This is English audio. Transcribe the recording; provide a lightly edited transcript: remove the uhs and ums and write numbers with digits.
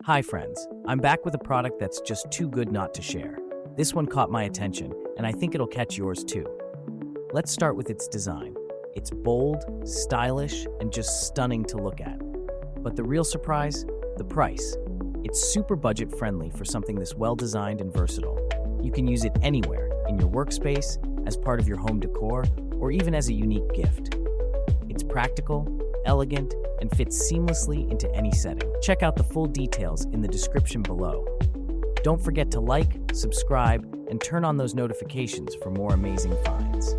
Hi friends, I'm back with a product that's just too good not to share. This one caught my attention, and I think it'll catch yours too. Let's start with its design. It's bold, stylish, and just stunning to look at. But the real surprise? The price. It's super budget friendly for something this well-designed and versatile. You can use it anywhere, in your workspace, as part of your home decor, or even as a unique gift. It's practical, elegant, and fits seamlessly into any setting. Check out the full details in the description below. Don't forget to like, subscribe, and turn on those notifications for more amazing finds.